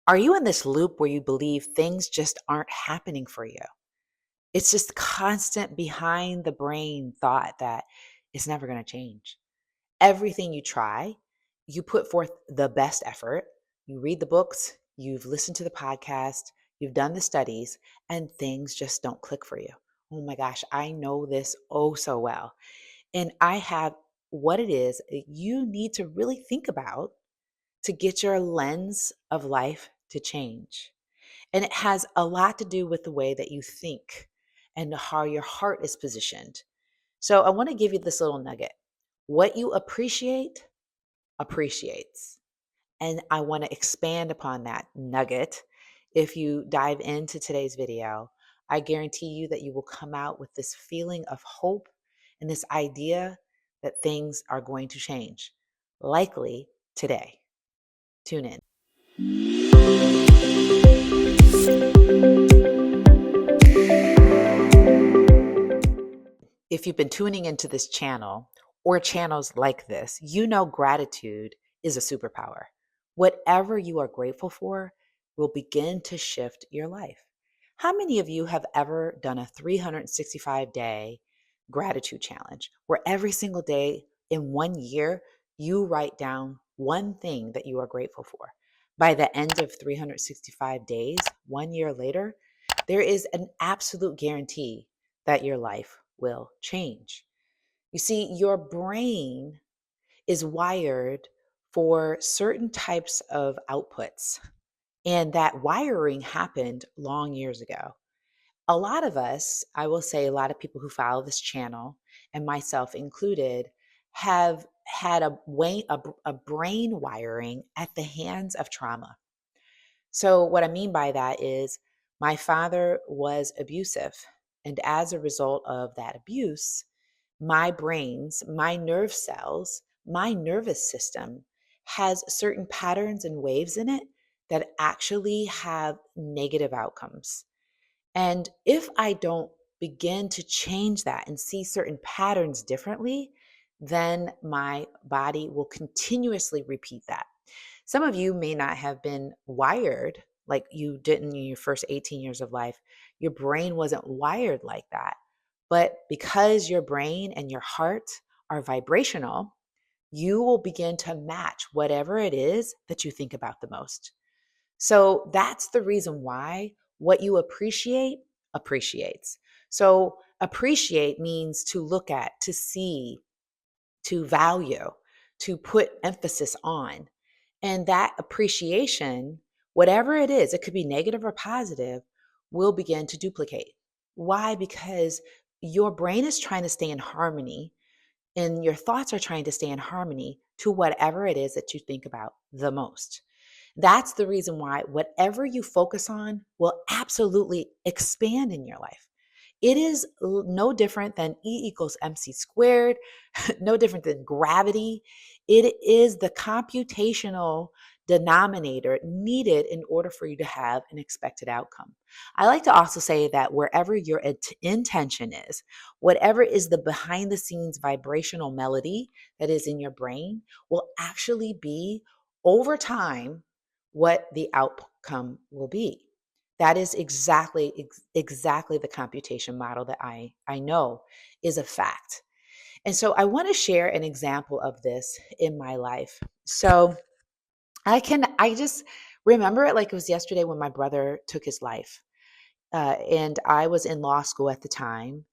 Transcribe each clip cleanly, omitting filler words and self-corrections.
Are you in this loop where you believe things just aren't happening for you? It's just constant behind the brain thought that it's never going to change. Everything you try, you put forth the best effort. You read the books, you've listened to the podcast, you've done the studies, and things just don't click for you. Oh my gosh, I know this oh so well. And I have what it is that you need to really think about to get your lens of life to change. And it has a lot to do with the way that you think and how your heart is positioned. So I want to give you this little nugget. What you appreciate appreciates. And I want to expand upon that nugget. If you dive into today's video, I guarantee you that you will come out with this feeling of hope and this idea that things are going to change, likely today. Tune in. If you've been tuning into this channel or channels like this, you know gratitude is a superpower. Whatever you are grateful for will begin to shift your life. How many of you have ever done a 365-day gratitude challenge where every single day in 1 year, you write down one thing that you are grateful for? By the end of 365 days, 1 year later, there is an absolute guarantee that your life will change. You see, your brain is wired for certain types of outputs, and that wiring happened long years ago. A lot of us, I will say, a lot of people who follow this channel, and myself included, have had a brain wiring at the hands of trauma. So, what I mean by that is my father was abusive. And as a result of that abuse, my brains, my nerve cells, my nervous system has certain patterns and waves in it that actually have negative outcomes. And if I don't begin to change that and see certain patterns differently, then my body will continuously repeat that. Some of you may not have been wired like you didn't in your first 18 years of life. Your brain wasn't wired like that. But because your brain and your heart are vibrational, you will begin to match whatever it is that you think about the most. So that's the reason why what you appreciate appreciates. So appreciate means to look at, to see, to value, to put emphasis on. And that appreciation, whatever it is, it could be negative or positive, will begin to duplicate. Why? Because your brain is trying to stay in harmony and your thoughts are trying to stay in harmony to whatever it is that you think about the most. That's the reason why whatever you focus on will absolutely expand in your life. It is no different than E equals MC squared, no different than gravity. It is the computational denominator needed in order for you to have an expected outcome. I like to also say that wherever your intention is, whatever is the behind the scenes vibrational melody that is in your brain will actually be over time what the outcome will be. That is exactly the computation model that I know is a fact. And so I want to share an example of this in my life. So I just remember it like it was yesterday when my brother took his life. And I was in law school at the time.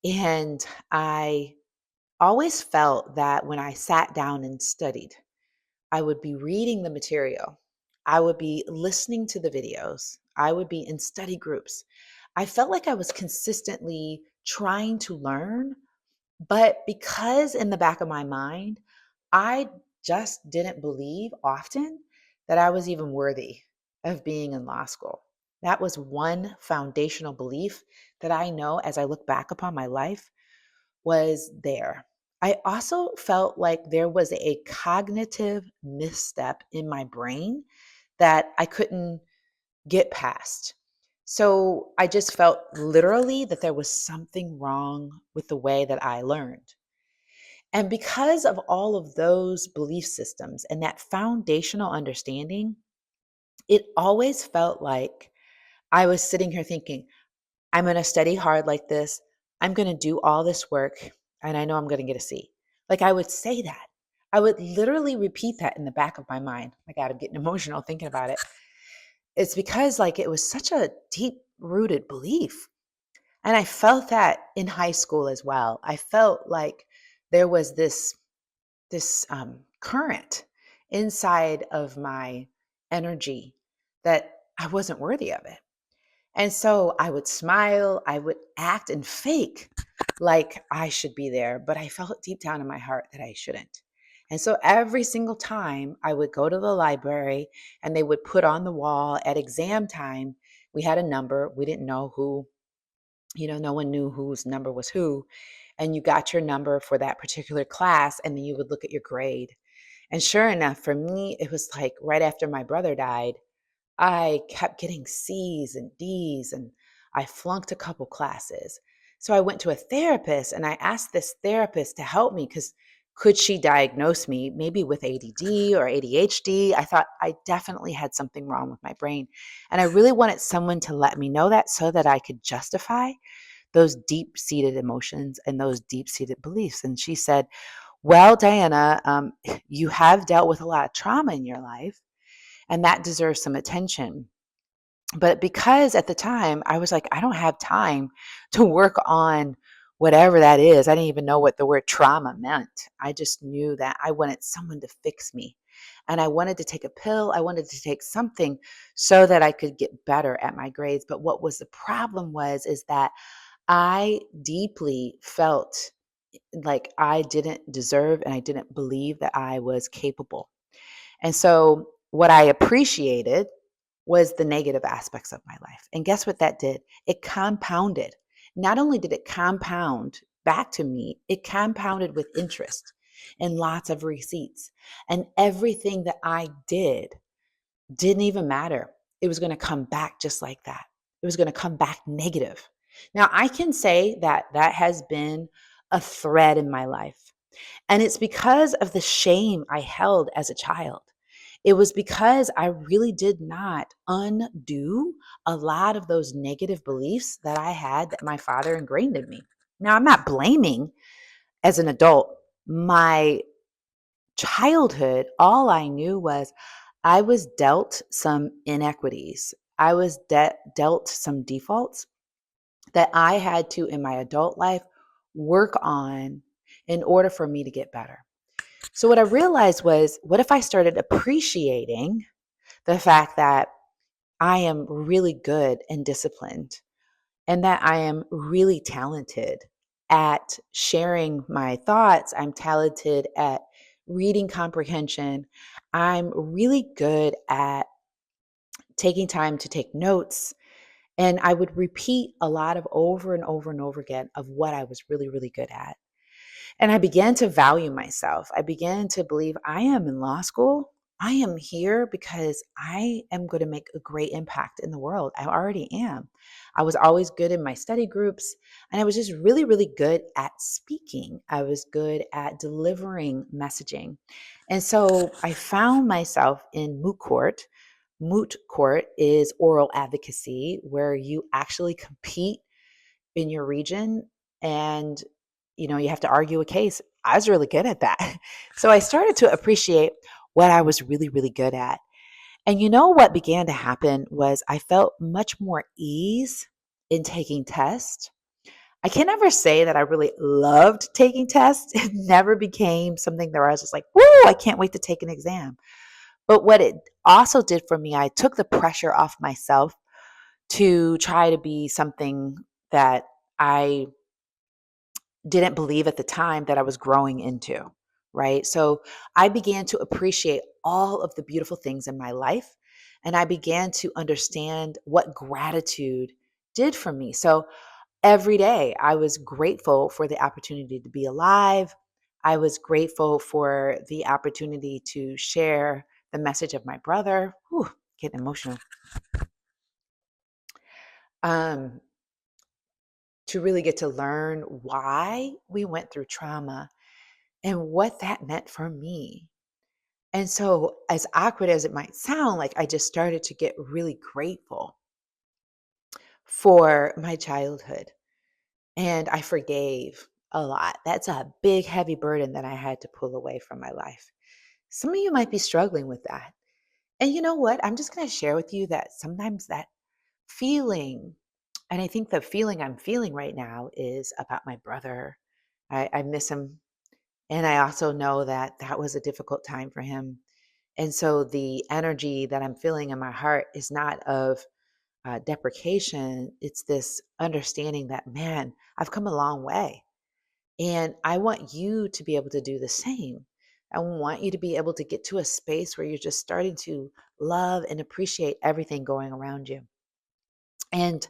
And I always felt that when I sat down and studied, I would be reading the material. I would be listening to the videos. I would be in study groups. I felt like I was consistently trying to learn, but because in the back of my mind, I just didn't believe often that I was even worthy of being in law school. That was one foundational belief that I know as I look back upon my life was there. I also felt like there was a cognitive misstep in my brain that I couldn't get past. So I just felt literally that there was something wrong with the way that I learned. And because of all of those belief systems and that foundational understanding, it always felt like I was sitting here thinking, I'm going to study hard like this. I'm going to do all this work and I know I'm going to get a C. Like I would say that. I would literally repeat that in the back of my mind. My God, I'm getting emotional thinking about it. It's because like it was such a deep rooted belief. And I felt that in high school as well. I felt like there was this current inside of my energy that I wasn't worthy of it. And so I would smile, I would act and fake like I should be there, but I felt deep down in my heart that I shouldn't. And so every single time I would go to the library and they would put on the wall at exam time, we had a number. We didn't know who, no one knew whose number was who. And you got your number for that particular class, and then you would look at your grade. And sure enough, for me, it was like right after my brother died, I kept getting C's and D's, and I flunked a couple classes. So I went to a therapist and I asked this therapist to help me because could she diagnose me maybe with ADD or ADHD? I thought I definitely had something wrong with my brain. And I really wanted someone to let me know that so that I could justify those deep seated emotions and those deep seated beliefs. And she said, well, Diana, you have dealt with a lot of trauma in your life, and that deserves some attention. But because at the time I was like, I don't have time to work on whatever that is. I didn't even know what the word trauma meant. I just knew that I wanted someone to fix me. And I wanted to take a pill. I wanted to take something so that I could get better at my grades. But what was the problem is that I deeply felt like I didn't deserve and I didn't believe that I was capable. And so what I appreciated was the negative aspects of my life. And guess what that did? It compounded. Not only did it compound back to me, it compounded with interest and lots of receipts. And everything that I didn't even matter. It was going to come back just like that. It was going to come back negative. Now, I can say that that has been a thread in my life. And it's because of the shame I held as a child. It was because I really did not undo a lot of those negative beliefs that I had that my father ingrained in me. Now, I'm not blaming as an adult my childhood. All I knew was I was dealt some inequities. I was dealt some defaults that I had to, in my adult life, work on in order for me to get better. So, what I realized was, what if I started appreciating the fact that I am really good and disciplined and that I am really talented at sharing my thoughts? I'm talented at reading comprehension. I'm really good at taking time to take notes. And I would repeat a lot of over and over and over again of what I was really, really good at. And I began to value myself. I began to believe I am in law school. I am here because I am going to make a great impact in the world. I already am. I was always good in my study groups, and I was just really, really good at speaking. I was good at delivering messaging. And so I found myself in moot court. Moot court is oral advocacy where you actually compete in your region and you have to argue a case. I was really good at that. So I started to appreciate what I was really, really good at. And what began to happen was I felt much more ease in taking tests. I can never say that I really loved taking tests. It never became something that I was just like, woo, I can't wait to take an exam. But what it also did for me, I took the pressure off myself to try to be something that I didn't believe at the time that I was growing into, right? So I began to appreciate all of the beautiful things in my life. And I began to understand what gratitude did for me. So every day I was grateful for the opportunity to be alive. I was grateful for the opportunity to share the message of my brother. Whew, getting emotional. Um, to really get to learn why we went through trauma and what that meant for me. And so, as awkward as it might sound, like I just started to get really grateful for my childhood. And I forgave a lot. That's a big, heavy burden that I had to pull away from my life. Some of you might be struggling with that. And you know what? I'm just going to share with you that sometimes that feeling, and I think the feeling I'm feeling right now is about my brother. I miss him. And I also know that that was a difficult time for him. And so the energy that I'm feeling in my heart is not of deprecation. It's this understanding that, man, I've come a long way. And I want you to be able to do the same. I want you to be able to get to a space where you're just starting to love and appreciate everything going around you. And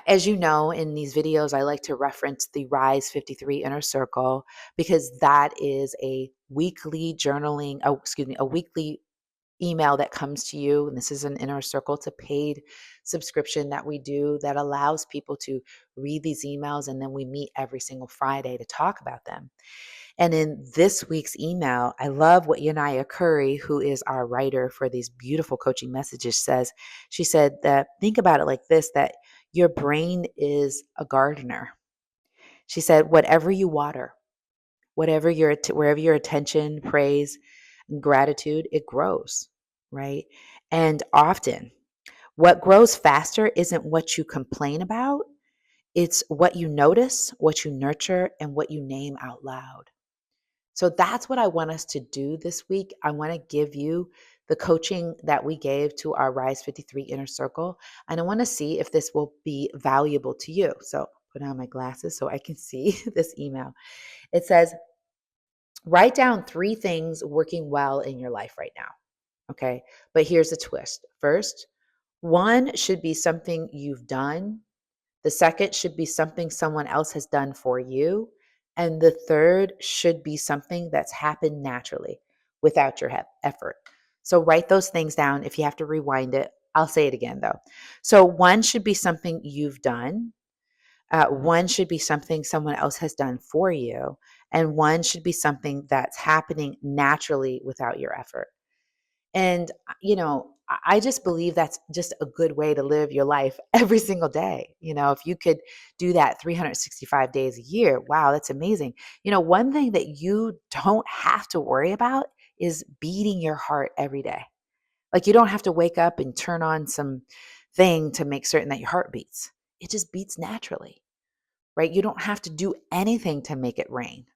as you know, in these videos, I like to reference the Rise 53 Inner Circle because that is a weekly journaling, a weekly email that comes to you. And this is an inner circle. It's a paid subscription that we do that allows people to read these emails. And then we meet every single Friday to talk about them. And in this week's email, I love what Yanaya Curry, who is our writer for these beautiful coaching messages, says. She said that think about it like this, that your brain is a gardener. She said, whatever you water, wherever your attention, praise, and gratitude, it grows, right? And often, what grows faster isn't what you complain about, it's what you notice, what you nurture, and what you name out loud. So that's what I want us to do this week. I want to give you the coaching that we gave to our Rise 53 Inner Circle. And I want to see if this will be valuable to you. So put on my glasses so I can see this email. It says, write down 3 things working well in your life right now. Okay. But here's a twist. First, one should be something you've done. The second should be something someone else has done for you. And the third should be something that's happened naturally without your effort. So write those things down. If you have to rewind it, I'll say it again though. So one should be something you've done. One should be something someone else has done for you. And one should be something that's happening naturally without your effort. And, I just believe that's just a good way to live your life every single day. If you could do that 365 days a year, wow, that's amazing. One thing that you don't have to worry about is beating your heart every day. Like you don't have to wake up and turn on some thing to make certain that your heart beats. It just beats naturally, right? You don't have to do anything to make it rain.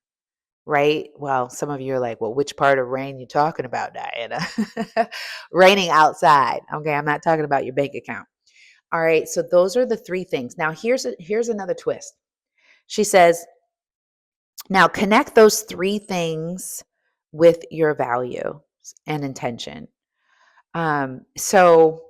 Right? Well, some of you are like, well, which part of rain you talking about, Diana? Raining outside. Okay, I'm not talking about your bank account. All right, so those are the 3 things. Now here's another twist. She says, now connect those 3 things with your value and intention. So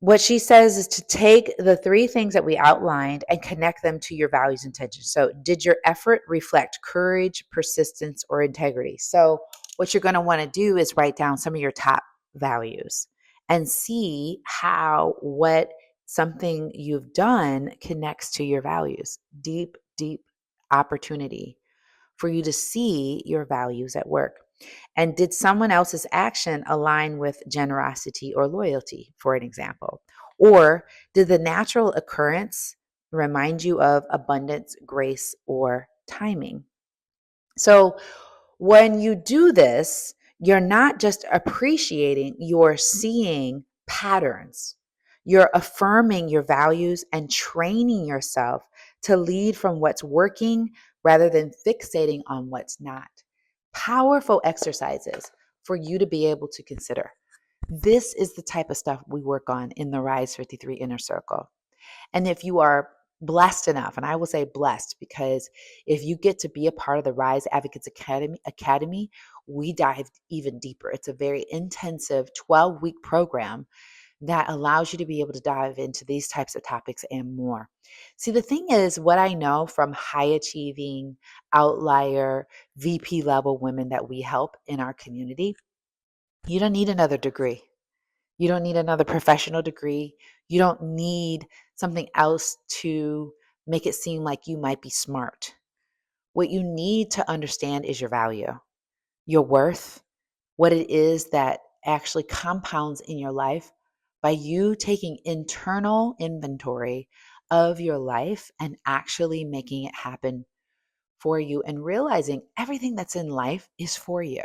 what she says is to take the 3 things that we outlined and connect them to your values and intentions. So, did your effort reflect courage, persistence, or integrity? So, what you're going to want to do is write down some of your top values and see how what something you've done connects to your values. Deep, deep opportunity for you to see your values at work. And did someone else's action align with generosity or loyalty, for an example? Or did the natural occurrence remind you of abundance, grace, or timing? So when you do this, you're not just appreciating, you're seeing patterns. You're affirming your values and training yourself to lead from what's working rather than fixating on what's not. Powerful exercises for you to be able to consider. This is the type of stuff we work on in the Rise 53 Inner Circle. And if you are blessed enough, and I will say blessed because if you get to be a part of the Rise Advocates Academy, we dive even deeper. It's a very intensive 12-week program that allows you to be able to dive into these types of topics and more. See, the thing is, what I know from high achieving, outlier, VP level women that we help in our community, you don't need another degree. You don't need another professional degree. You don't need something else to make it seem like you might be smart. What you need to understand is your value, your worth, what it is that actually compounds in your life by you taking internal inventory of your life and actually making it happen for you and realizing everything that's in life is for you.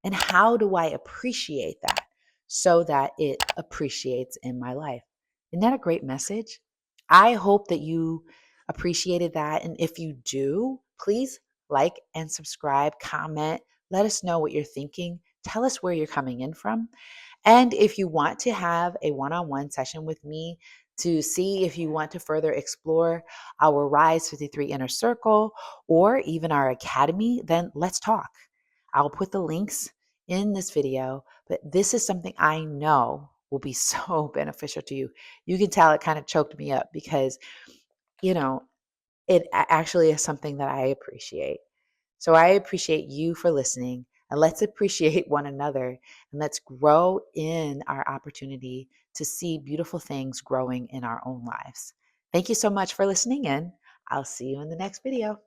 And how do I appreciate that so that it appreciates in my life? Isn't that a great message? I hope that you appreciated that. And if you do, please like and subscribe, comment, let us know what you're thinking. Tell us where you're coming in from. And if you want to have a one on one session with me to see if you want to further explore our Rise 53 Inner Circle or even our academy, then let's talk. I'll put the links in this video, but this is something I know will be so beneficial to you. You can tell it kind of choked me up because, you know, actually is something that I appreciate. So I appreciate you for listening, and let's appreciate one another, and let's grow in our opportunity to see beautiful things growing in our own lives. Thank you so much for listening in. I'll see you in the next video.